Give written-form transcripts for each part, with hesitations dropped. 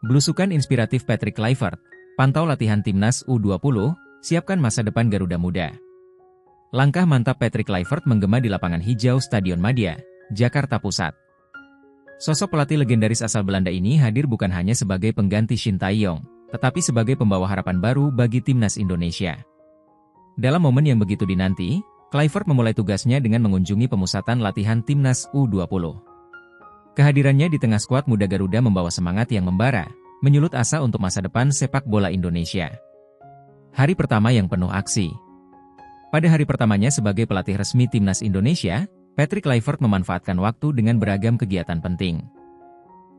Belusukan inspiratif Patrick Kluivert, pantau latihan timnas U20, siapkan masa depan Garuda Muda. Langkah mantap Patrick Kluivert menggema di lapangan hijau Stadion Madia, Jakarta Pusat. Sosok pelatih legendaris asal Belanda ini hadir bukan hanya sebagai pengganti Shin Tae-yong, tetapi sebagai pembawa harapan baru bagi timnas Indonesia. Dalam momen yang begitu dinanti, Kluivert memulai tugasnya dengan mengunjungi pemusatan latihan timnas U20. Kehadirannya di tengah skuad muda Garuda membawa semangat yang membara, menyulut asa untuk masa depan sepak bola Indonesia. Hari pertama yang penuh aksi. Pada hari pertamanya sebagai pelatih resmi timnas Indonesia, Patrick Kluivert memanfaatkan waktu dengan beragam kegiatan penting.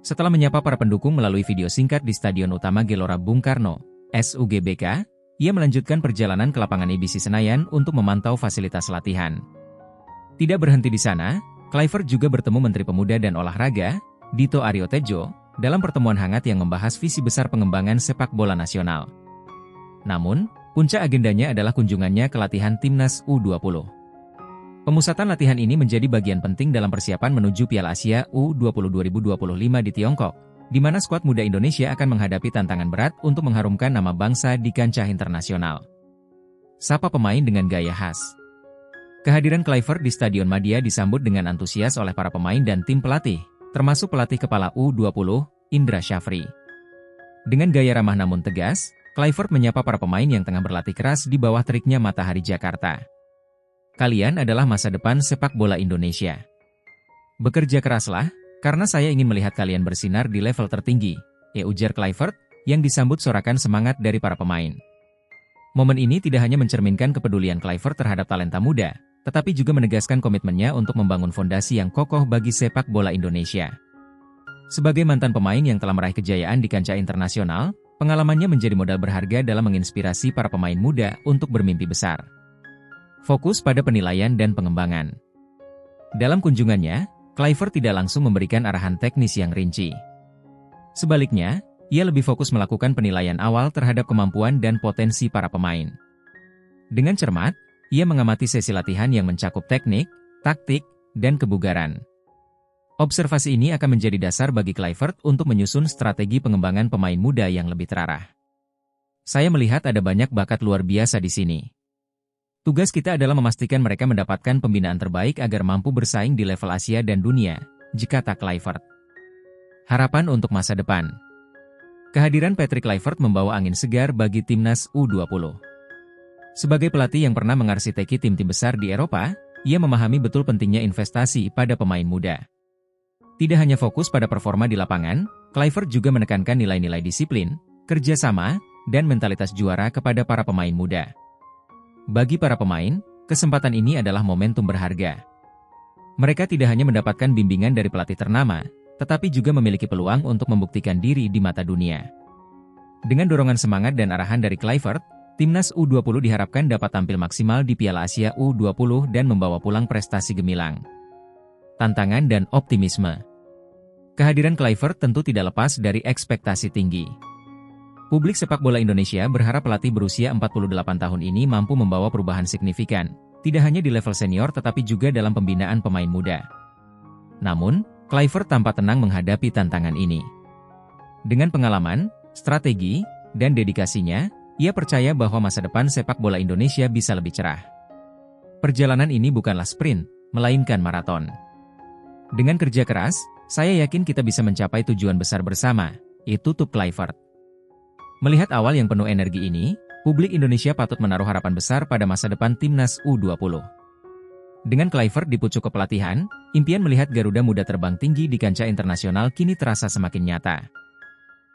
Setelah menyapa para pendukung melalui video singkat di Stadion Utama Gelora Bung Karno, SUGBK, ia melanjutkan perjalanan ke lapangan IBC Senayan untuk memantau fasilitas latihan. Tidak berhenti di sana, Kluivert juga bertemu Menteri Pemuda dan Olahraga, Dito Aryo Tejo, dalam pertemuan hangat yang membahas visi besar pengembangan sepak bola nasional. Namun, puncak agendanya adalah kunjungannya ke latihan timnas U20. Pemusatan latihan ini menjadi bagian penting dalam persiapan menuju Piala Asia U20 2025 di Tiongkok, di mana skuad muda Indonesia akan menghadapi tantangan berat untuk mengharumkan nama bangsa di kancah internasional. Sapa pemain dengan gaya khas. Kehadiran Kluivert di Stadion Madia disambut dengan antusias oleh para pemain dan tim pelatih, termasuk pelatih kepala U20, Indra Syafri. Dengan gaya ramah namun tegas, Kluivert menyapa para pemain yang tengah berlatih keras di bawah teriknya matahari Jakarta. Kalian adalah masa depan sepak bola Indonesia. Bekerja keraslah, karena saya ingin melihat kalian bersinar di level tertinggi, ujar Kluivert, yang disambut sorakan semangat dari para pemain. Momen ini tidak hanya mencerminkan kepedulian Kluivert terhadap talenta muda, tetapi juga menegaskan komitmennya untuk membangun fondasi yang kokoh bagi sepak bola Indonesia. Sebagai mantan pemain yang telah meraih kejayaan di kancah internasional, pengalamannya menjadi modal berharga dalam menginspirasi para pemain muda untuk bermimpi besar. Fokus pada penilaian dan pengembangan. Dalam kunjungannya, Kluivert tidak langsung memberikan arahan teknis yang rinci. Sebaliknya, ia lebih fokus melakukan penilaian awal terhadap kemampuan dan potensi para pemain. Dengan cermat, ia mengamati sesi latihan yang mencakup teknik, taktik, dan kebugaran. Observasi ini akan menjadi dasar bagi Kluivert untuk menyusun strategi pengembangan pemain muda yang lebih terarah. Saya melihat ada banyak bakat luar biasa di sini. Tugas kita adalah memastikan mereka mendapatkan pembinaan terbaik agar mampu bersaing di level Asia dan dunia, kata Kluivert. Harapan untuk masa depan. Kehadiran Patrick Kluivert membawa angin segar bagi timnas U20. Sebagai pelatih yang pernah mengarsiteki tim-tim besar di Eropa, ia memahami betul pentingnya investasi pada pemain muda. Tidak hanya fokus pada performa di lapangan, Kluivert juga menekankan nilai-nilai disiplin, kerjasama, dan mentalitas juara kepada para pemain muda. Bagi para pemain, kesempatan ini adalah momentum berharga. Mereka tidak hanya mendapatkan bimbingan dari pelatih ternama, tetapi juga memiliki peluang untuk membuktikan diri di mata dunia. Dengan dorongan semangat dan arahan dari Kluivert, timnas U20 diharapkan dapat tampil maksimal di Piala Asia U20 dan membawa pulang prestasi gemilang. Tantangan dan optimisme. Kehadiran Kluivert tentu tidak lepas dari ekspektasi tinggi. Publik sepak bola Indonesia berharap pelatih berusia 48 tahun ini mampu membawa perubahan signifikan, tidak hanya di level senior tetapi juga dalam pembinaan pemain muda. Namun, Kluivert tampak tenang menghadapi tantangan ini. Dengan pengalaman, strategi, dan dedikasinya, ia percaya bahwa masa depan sepak bola Indonesia bisa lebih cerah. Perjalanan ini bukanlah sprint, melainkan maraton. Dengan kerja keras, saya yakin kita bisa mencapai tujuan besar bersama, tutup Kluivert. Melihat awal yang penuh energi ini, publik Indonesia patut menaruh harapan besar pada masa depan timnas U20. Dengan Kluivert di pucuk kepelatihan, impian melihat Garuda Muda terbang tinggi di kancah internasional kini terasa semakin nyata.